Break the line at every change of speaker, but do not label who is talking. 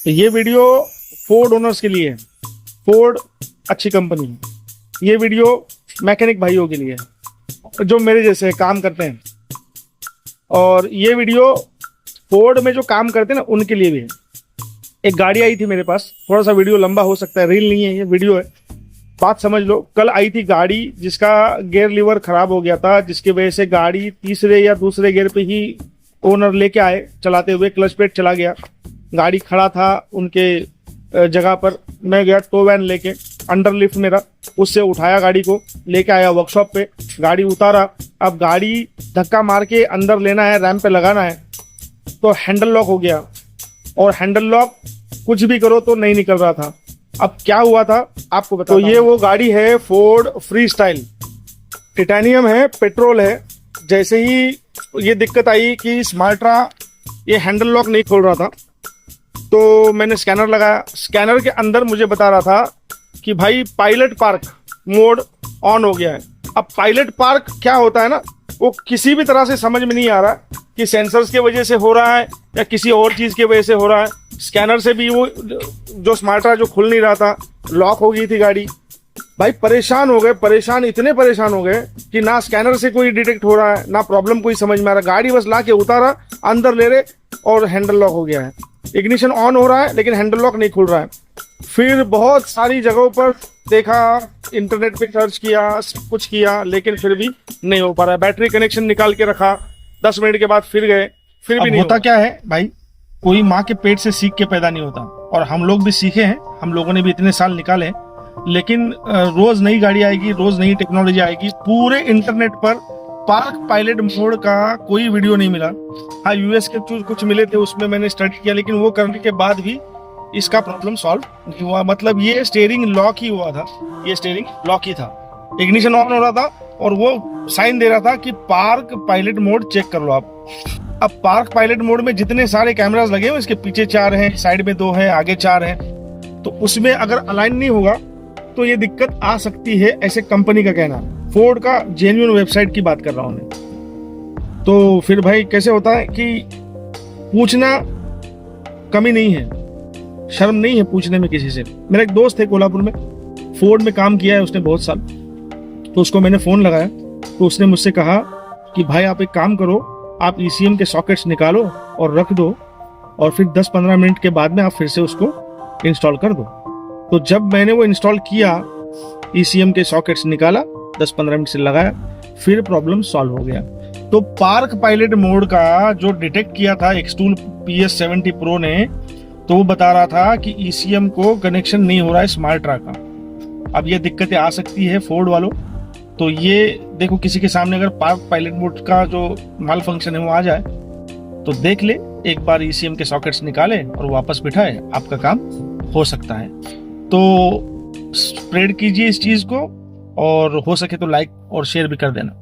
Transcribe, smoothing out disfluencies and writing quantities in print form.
तो ये video Ford owners के लिए है। फोर्ड अच्छी कंपनी है। ये वीडियो मैकेनिक भाइयों के लिए है जो मेरे जैसे काम करते हैं, और ये वीडियो फोर्ड में जो काम करते हैं ना उनके लिए भी है। एक गाड़ी आई थी मेरे पास, थोड़ा सा वीडियो लंबा हो सकता है, रील नहीं है ये वीडियो है, बात समझ लो। कल आई थी गाड़ी जिसका गियर लीवर खराब हो गया था, जिसकी वजह से गाड़ी तीसरे या दूसरे गियर पे ही ओनर लेके आए चलाते हुए, क्लच प्लेट चला गया। गाड़ी खड़ा था उनके जगह पर, मैं गया टो वैन लेके, अंडर लिफ्ट मेरा, उससे उठाया गाड़ी को, लेके आया वर्कशॉप पे, गाड़ी उतारा। अब गाड़ी धक्का मार के अंदर लेना है, रैंप पे लगाना है, तो हैंडल लॉक हो गया, और हैंडल लॉक कुछ भी करो तो नहीं निकल रहा था। अब क्या हुआ था आपको बताता हूं। तो ये वो गाड़ी है फोर्ड फ्री स्टाइल, टाइटेनियम है, पेट्रोल है। जैसे ही ये दिक्कत आई कि स्मार्ट्रा ये हैंडल लॉक नहीं खोल रहा था, तो मैंने स्कैनर लगाया। स्कैनर के अंदर मुझे बता रहा था कि भाई पायलट पार्क मोड ऑन हो गया है। अब पायलट पार्क क्या होता है ना, वो किसी भी तरह से समझ में नहीं आ रहा कि सेंसर्स की वजह से हो रहा है या किसी और चीज की वजह से हो रहा है। स्कैनर से भी वो जो स्मार्ट्रा जो खुल नहीं रहा था, लॉक हो गई थी गाड़ी। भाई परेशान हो गए, परेशान, इतने परेशान हो गए कि ना स्कैनर से कोई डिटेक्ट हो रहा है, ना प्रॉब्लम कोई समझ में आ रहा। गाड़ी बस ला के उतारा, अंदर ले रहे और हैंडल लॉक हो गया है। इग्निशन ऑन हो रहा है लेकिन हैंडल लॉक नहीं खुल रहा है। फिर बहुत सारी जगहों पर देखा, इंटरनेट पे सर्च किया, कुछ किया, लेकिन फिर भी नहीं हो पा रहा है। बैटरी कनेक्शन निकाल के रखा, 10 मिनट के बाद फिर गए, फिर भी नहीं होता। क्या है भाई, कोई माँ के पेट से सीख के पैदा नहीं होता, और हम लोग भी सीखे हैं, हम लोगों ने भी इतने साल निकाले, लेकिन रोज नई गाड़ी आएगी, रोज नई टेक्नोलॉजी आएगी। पूरे इंटरनेट पर पार्क पायलट मोड का कोई वीडियो नहीं मिला। हाँ, यूएस के कुछ मिले थे, उसमें मैंने स्टडी किया, लेकिन वो करने के बाद भी इसका प्रॉब्लम सॉल्व नहीं हुआ। मतलब ये स्टीयरिंग लॉक ही हुआ था, ये स्टीयरिंग लॉक ही था। इग्निशन ऑन हो रहा था और वो साइन दे रहा था कि पार्क पायलट मोड चेक कर लो आप। अब पार्क पायलट मोड में जितने सारे कैमरास लगे हुए, इसके पीछे 4 हैं, साइड में 2 हैं, आगे 4 हैं, तो उसमें अगर अलाइन नहीं होगा तो ये दिक्कत आ सकती है, ऐसे कंपनी का कहना। फोर्ड का जेन्युइन वेबसाइट की बात कर रहा हूं मैं। तो फिर भाई कैसे होता है कि पूछना कमी नहीं है, शर्म नहीं है पूछने में किसी से। मेरा एक दोस्त है कोल्हापुर में, फोर्ड में काम किया है उसने बहुत साल, तो उसको मैंने फोन लगाया, तो उसने मुझसे कहा कि भाई आप एक काम करो, आप ECM के सॉकेट्स निकालो और रख दो, और फिर 10-15 मिनट के बाद में आप फिर से उसको इंस्टॉल कर दो। तो जब मैंने वो इंस्टॉल किया, ECM के सॉकेट्स निकाला, 10-15 मिनट से लगाया, फिर प्रॉब्लम सॉल्व हो गया। तो पार्क पायलट मोड का जो डिटेक्ट किया था एक्सटूल PS70 Pro ने, तो वो बता रहा था कि ECM को कनेक्शन नहीं हो रहा है स्मार्ट्रा का। अब ये दिक्कतें आ सकती है फोर्ड वालों। तो ये देखो, किसी के सामने अगर पार्क पायलट मोड का जो माल फंक्शन है वो आ जाए तो देख ले, एक बार ECM के सॉकेट्स निकाले और वापस बिठाए, आपका काम हो सकता है। तो स्प्रेड कीजिए इस चीज को, और हो सके तो लाइक और शेयर भी कर देना।